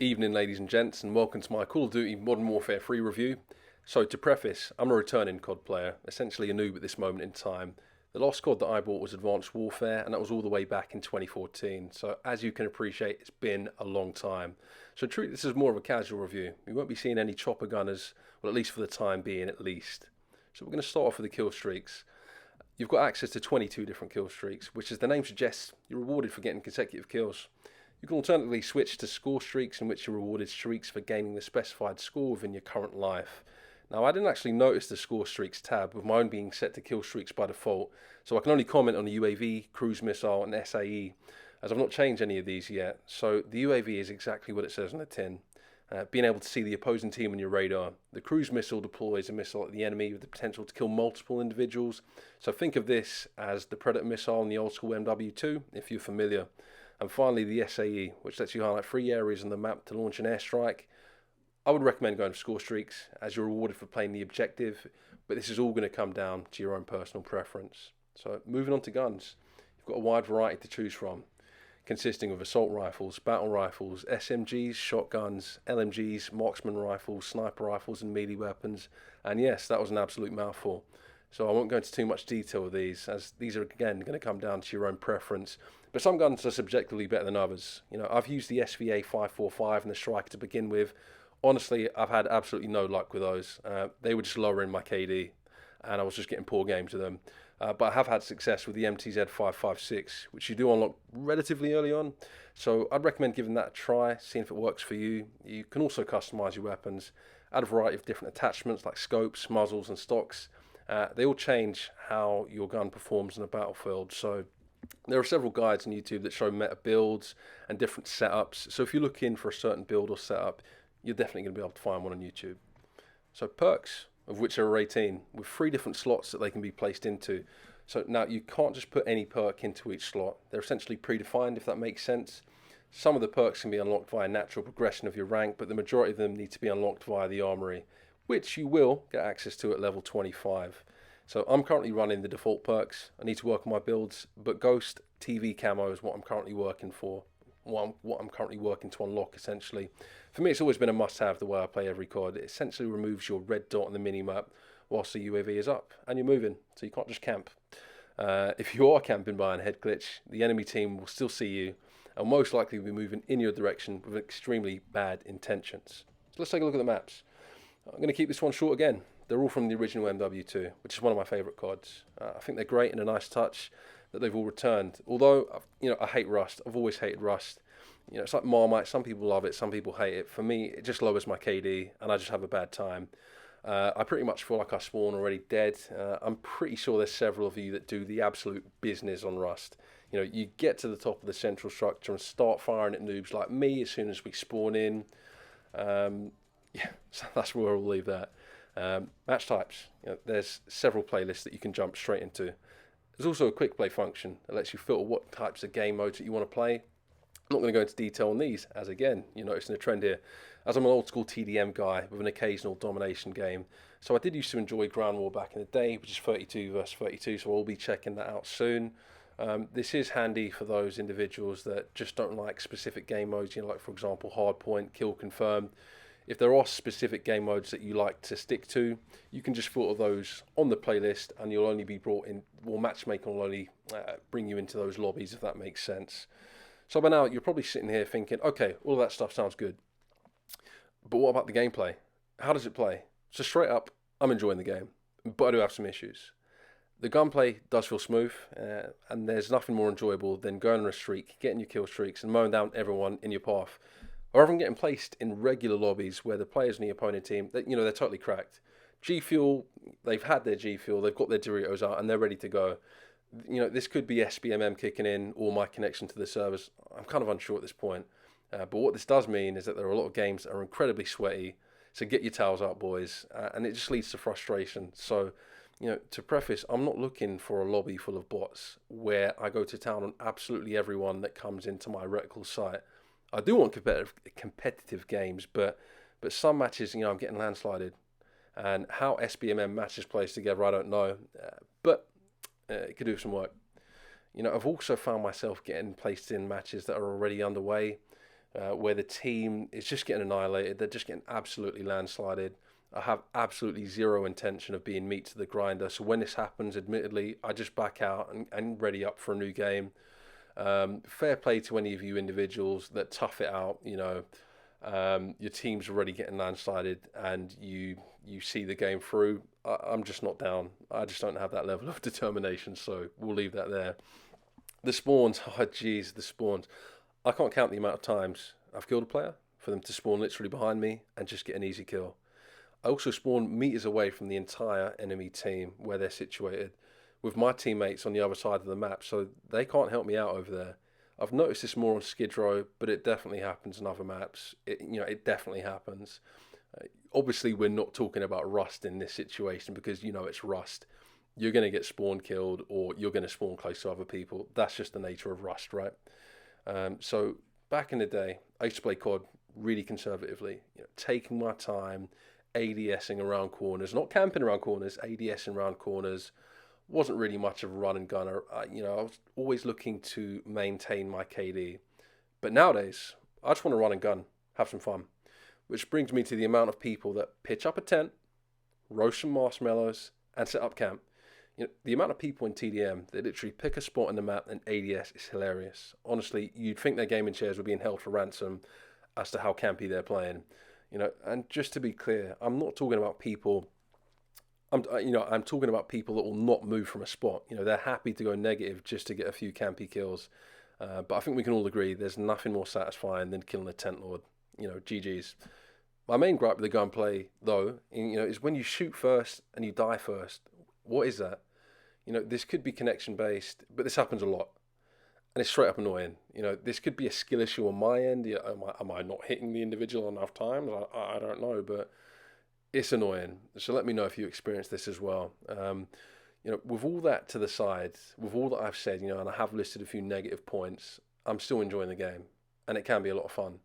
Evening, ladies and gents, and welcome to my Call of Duty Modern Warfare 3 review. So, to preface, I'm a returning COD player, essentially a noob at this moment in time. The last COD that I bought was Advanced Warfare, and that was all the way back in 2014. So, as you can appreciate, it's been a long time. So, treat this as more of a casual review. We won't be seeing any chopper gunners, well, at least for the time being, at least. So, we're going to start off with the kill streaks. You've got access to 22 different kill streaks, which, as the name suggests, you're rewarded for getting consecutive kills. You can alternatively switch to score streaks, in which you're rewarded streaks for gaining the specified score within your current life. Now, I didn't actually notice the score streaks tab, with my own being set to kill streaks by default, so I can only comment on the UAV, cruise missile, and SAE, as I've not changed any of these yet. So the UAV is exactly what it says on the tin. Being able to see the opposing team on your radar. The cruise missile deploys a missile at the enemy with the potential to kill multiple individuals. So think of this as the Predator missile in the old school MW2, if you're familiar. And finally, the SAE, which lets you highlight 3 areas on the map to launch an airstrike. I would recommend going for score streaks, as you're rewarded for playing the objective, but this is all going to come down to your own personal preference. So, moving on to guns, you've got a wide variety to choose from, consisting of assault rifles, battle rifles, SMGs, shotguns, LMGs, marksman rifles, sniper rifles, and melee weapons. And yes, that was an absolute mouthful. So I won't go into too much detail with these, as these are again going to come down to your own preference. But some guns are subjectively better than others. You know, I've used the SVA 545 and the Striker to begin with. Honestly, I've had absolutely no luck with those. They were just lowering my KD, and I was just getting poor games with them. But I have had success with the MTZ 556, which you do unlock relatively early on. So I'd recommend giving that a try, seeing if it works for you. You can also customize your weapons, add a variety of different attachments like scopes, muzzles, and stocks. They all change how your gun performs in a battlefield. So there are several guides on YouTube that show meta builds and different setups. So if you're looking for a certain build or setup, you're definitely going to be able to find one on YouTube. So perks, of which there are 18, with 3 different slots that they can be placed into. So now you can't just put any perk into each slot. They're essentially predefined, if that makes sense. Some of the perks can be unlocked via natural progression of your rank, but the majority of them need to be unlocked via the armory, which you will get access to at level 25. So I'm currently running the default perks. I need to work on my builds, but Ghost TV Camo is what I'm currently working for, what I'm currently working to unlock, essentially. For me, it's always been a must-have the way I play every COD. It essentially removes your red dot on the minimap whilst the UAV is up, and you're moving, so you can't just camp. If you are camping by a head glitch, the enemy team will still see you, and most likely be moving in your direction with extremely bad intentions. So let's take a look at the maps. I'm going to keep this one short again. They're all from the original MW2, which is one of my favourite CODs. I think they're great and a nice touch that they've all returned. Although, I hate Rust. I've always hated Rust. It's like Marmite. Some people love it, some people hate it. For me, it just lowers my KD, and I just have a bad time. I pretty much feel like I spawn already dead. I'm pretty sure there's several of you that do the absolute business on Rust. You get to the top of the central structure and start firing at noobs like me as soon as we spawn in. So that's where we'll leave that. Match types. There's several playlists that you can jump straight into. There's also a quick play function that lets you filter what types of game modes that you want to play. I'm not going to go into detail on these, as again, you're noticing a trend here, as I'm an old school TDM guy with an occasional domination game. So I did used to enjoy Ground War back in the day, which is 32 versus 32, so I'll be checking that out soon. This is handy for those individuals that just don't like specific game modes, like for example Hardpoint, Kill Confirmed. If there are specific game modes that you like to stick to, you can just filter those on the playlist, and you'll only be brought in, matchmaking will only bring you into those lobbies, if that makes sense. So by now, you're probably sitting here thinking, okay, all of that stuff sounds good, but what about the gameplay? How does it play? So straight up, I'm enjoying the game, but I do have some issues. The gunplay does feel smooth, and there's nothing more enjoyable than going on a streak, getting your kill streaks, and mowing down everyone in your path. Or even getting placed in regular lobbies where the players in the opponent team, they're totally cracked. G Fuel, they've had their G Fuel, they've got their Doritos out, and they're ready to go. This could be SBMM kicking in, or my connection to the servers. I'm kind of unsure at this point. But what this does mean is that there are a lot of games that are incredibly sweaty. So get your towels out, boys. And it just leads to frustration. So, to preface, I'm not looking for a lobby full of bots where I go to town on absolutely everyone that comes into my reticle site. I do want competitive games, but some matches, I'm getting landslided. And how SBMM matches plays together, I don't know. But it could do some work. I've also found myself getting placed in matches that are already underway. where the team is just getting annihilated. They're just getting absolutely landslided. I have absolutely zero intention of being meat to the grinder. So when this happens, admittedly, I just back out and ready up for a new game. Fair play to any of you individuals that tough it out. Your team's already getting landslided and you see the game through. I'm just not down. I just don't have that level of determination. So we'll leave that there. The spawns, oh jeez, the spawns. I can't count the amount of times I've killed a player for them to spawn literally behind me and just get an easy kill. I also spawn meters away from the entire enemy team where they're situated, with my teammates on the other side of the map, so they can't help me out over there. I've noticed this more on Skid Row, but it definitely happens in other maps. It definitely happens. Obviously, we're not talking about Rust in this situation because it's Rust. You're going to get spawn killed or you're going to spawn close to other people. That's just the nature of Rust, right? So back in the day, I used to play COD really conservatively, taking my time, ADSing around corners, not camping around corners, ADSing around corners. Wasn't really much of a run and gunner. I was always looking to maintain my KD. But nowadays, I just want to run and gun, have some fun. Which brings me to the amount of people that pitch up a tent, roast some marshmallows, and set up camp. The amount of people in TDM that literally pick a spot in the map and ADS is hilarious. Honestly, you'd think their gaming chairs were being held for ransom as to how campy they're playing. And just to be clear, I'm not talking about people. I'm talking about people that will not move from a spot. They're happy to go negative just to get a few campy kills. But I think we can all agree there's nothing more satisfying than killing a tent lord. GG's. My main gripe with the gunplay, though, is when you shoot first and you die first. What is that? This could be connection based, but this happens a lot, and it's straight up annoying. This could be a skill issue on my end. Am I not hitting the individual enough times? I don't know, but it's annoying. So let me know if you experience this as well. With all that to the side, with all that I've said, and I have listed a few negative points, I'm still enjoying the game, and it can be a lot of fun.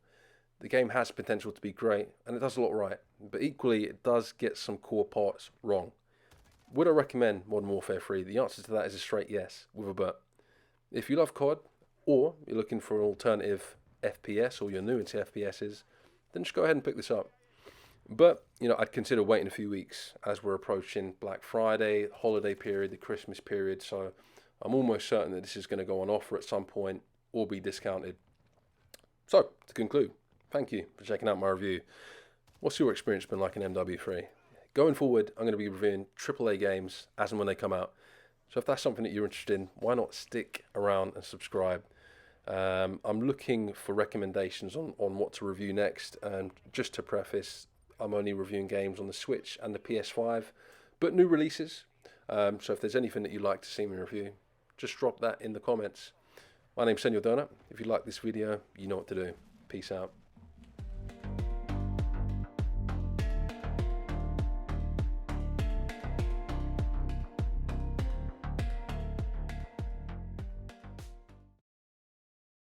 The game has potential to be great, and it does a lot right, but equally it does get some core parts wrong. Would I recommend Modern Warfare 3? The answer to that is a straight yes, with a but. If you love COD, or you're looking for an alternative FPS, or you're new into FPSs, then just go ahead and pick this up. But, I'd consider waiting a few weeks as we're approaching Black Friday, holiday period, the Christmas period, so I'm almost certain that this is going to go on offer at some point or be discounted. So, to conclude, thank you for checking out my review. What's your experience been like in MW3? Going forward, I'm going to be reviewing AAA games as and when they come out. So if that's something that you're interested in, why not stick around and subscribe? I'm looking for recommendations on what to review next. And just to preface, I'm only reviewing games on the Switch and the PS5, but new releases. So if there's anything that you'd like to see me review, just drop that in the comments. My name's Senor Donut. If you like this video, you know what to do. Peace out.